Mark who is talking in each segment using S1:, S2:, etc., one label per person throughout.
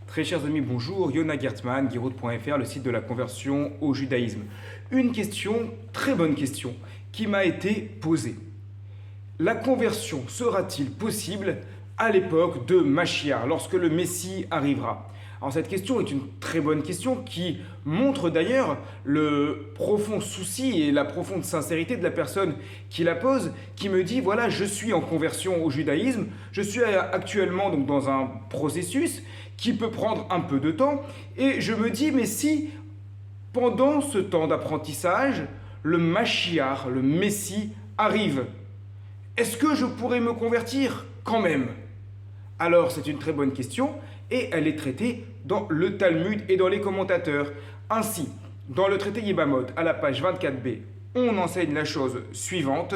S1: Très chers amis, bonjour, Yona Gertman, Giroud.fr, le site de la conversion au judaïsme. Une question, très bonne question, qui m'a été posée. La conversion sera-t-il possible à l'époque de Mashiach, lorsque le Messie arrivera? Alors cette question est une très bonne question qui montre d'ailleurs le profond souci et la profonde sincérité de la personne qui la pose, qui me dit voilà, je suis en conversion au judaïsme, je suis actuellement donc dans un processus qui peut prendre un peu de temps et je me dis mais si pendant ce temps d'apprentissage, le Mashiach, le Messie arrive, est-ce que je pourrais me convertir quand même? Alors c'est une très bonne question et elle est traitée dans le Talmud et dans les commentateurs. Ainsi, dans le traité Yebamot, à la page 24b, on enseigne la chose suivante.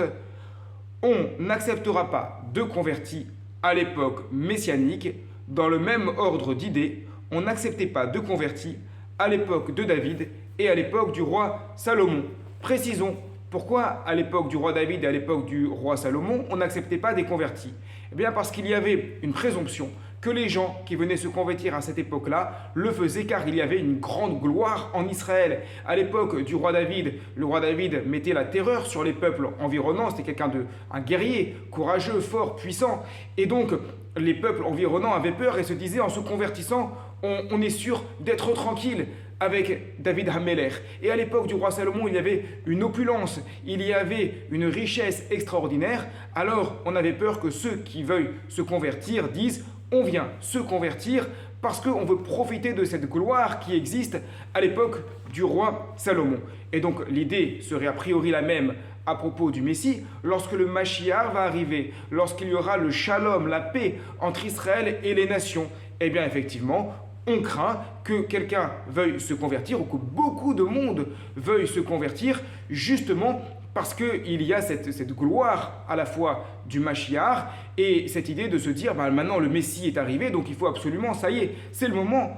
S1: On n'acceptera pas de convertis à l'époque messianique. Dans le même ordre d'idées, on n'acceptait pas de convertis à l'époque de David et à l'époque du roi Salomon. Précisons, pourquoi à l'époque du roi David et à l'époque du roi Salomon, on n'acceptait pas des convertis? Eh bien parce qu'il y avait une présomption que les gens qui venaient se convertir à cette époque-là le faisaient car il y avait une grande gloire en Israël. À l'époque du roi David, le roi David mettait la terreur sur les peuples environnants. C'était un guerrier, courageux, fort, puissant. Et donc, les peuples environnants avaient peur et se disaient en se convertissant, on est sûr d'être tranquille avec David Hameler. Et à l'époque du roi Salomon, il y avait une opulence, il y avait une richesse extraordinaire. Alors, on avait peur que ceux qui veuillent se convertir disent on vient se convertir parce qu'on veut profiter de cette gloire qui existe à l'époque du roi Salomon. Et donc l'idée serait a priori la même à propos du Messie, lorsque le Mashiach va arriver, lorsqu'il y aura le shalom, la paix entre Israël et les nations. Eh bien effectivement, on craint que quelqu'un veuille se convertir ou que beaucoup de monde veuille se convertir justement parce qu'il y a cette gloire à la fois du Mashiach et cette idée de se dire maintenant le Messie est arrivé, donc il faut absolument, ça y est, c'est le moment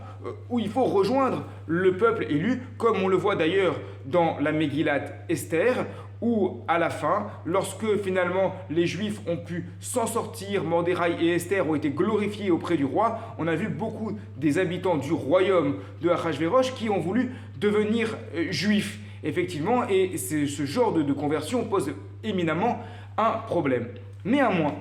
S1: où il faut rejoindre le peuple élu, comme on le voit d'ailleurs dans la Megillat Esther, où à la fin, lorsque finalement les Juifs ont pu s'en sortir, Mordechai et Esther ont été glorifiés auprès du roi, on a vu beaucoup des habitants du royaume de Achashverosh qui ont voulu devenir juifs. Effectivement, et ce genre de conversion pose éminemment un problème. Néanmoins,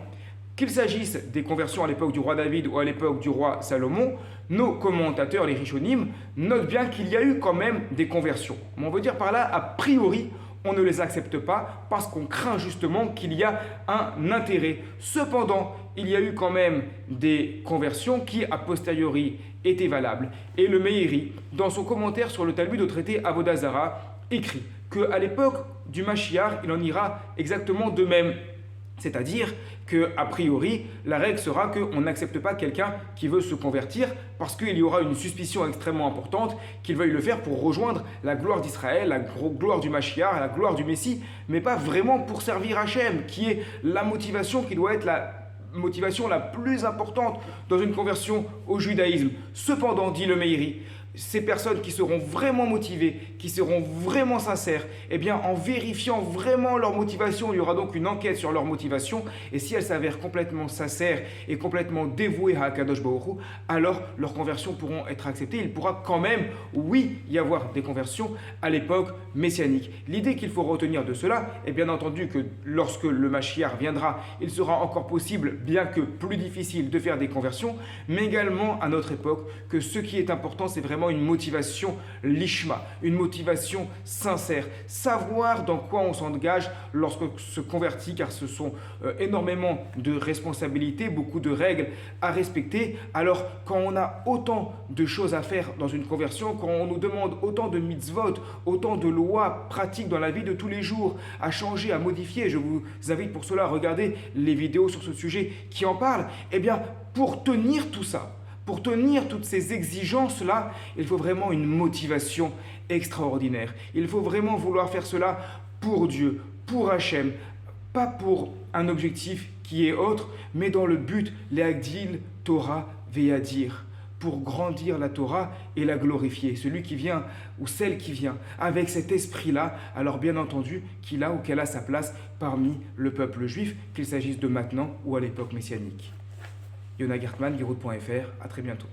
S1: qu'il s'agisse des conversions à l'époque du roi David ou à l'époque du roi Salomon, nos commentateurs, les Rishonim, notent bien qu'il y a eu quand même des conversions. Mais on veut dire par là, a priori, on ne les accepte pas parce qu'on craint justement qu'il y a un intérêt. Cependant, il y a eu quand même des conversions qui, a posteriori, étaient valables. Et le Meiri, dans son commentaire sur le Talmud au traité Avodah Zarah, écrit qu'à l'époque du Mashiach, il en ira exactement de même. C'est-à-dire qu'a priori, la règle sera qu'on n'accepte pas quelqu'un qui veut se convertir parce qu'il y aura une suspicion extrêmement importante qu'il veuille le faire pour rejoindre la gloire d'Israël, la gloire du Mashiach, la gloire du Messie, mais pas vraiment pour servir Hachem, qui est la motivation qui doit être la motivation la plus importante dans une conversion au judaïsme. Cependant, dit le Meiri, ces personnes qui seront vraiment motivées, qui seront vraiment sincères, eh bien en vérifiant vraiment leur motivation, il y aura donc une enquête sur leur motivation, et si elles s'avèrent complètement sincères et complètement dévouées à Akadosh Baruch Hu, alors leurs conversions pourront être acceptées. Il pourra quand même, oui, y avoir des conversions à l'époque messianique. L'idée qu'il faut retenir de cela est bien entendu que lorsque le Mashiach viendra, il sera encore possible, bien que plus difficile, de faire des conversions, mais également à notre époque, que ce qui est important, c'est vraiment une motivation lishma, une motivation sincère, savoir dans quoi on s'engage lorsqu'on se convertit, car ce sont énormément de responsabilités, beaucoup de règles à respecter. Alors quand on a autant de choses à faire dans une conversion, quand on nous demande autant de mitzvot, autant de lois pratiques dans la vie de tous les jours, à changer, à modifier, je vous invite pour cela à regarder les vidéos sur ce sujet qui en parlent, eh bien pour tenir tout ça, pour tenir toutes ces exigences-là, il faut vraiment une motivation extraordinaire. Il faut vraiment vouloir faire cela pour Dieu, pour Hachem, pas pour un objectif qui est autre, mais dans le but, l'Agdil Torah Veyadir, pour grandir la Torah et la glorifier. Celui qui vient, ou celle qui vient, avec cet esprit-là, alors bien entendu qu'il a ou qu'elle a sa place parmi le peuple juif, qu'il s'agisse de maintenant ou à l'époque messianique. Yona Gertman, Giroud.fr, à très bientôt.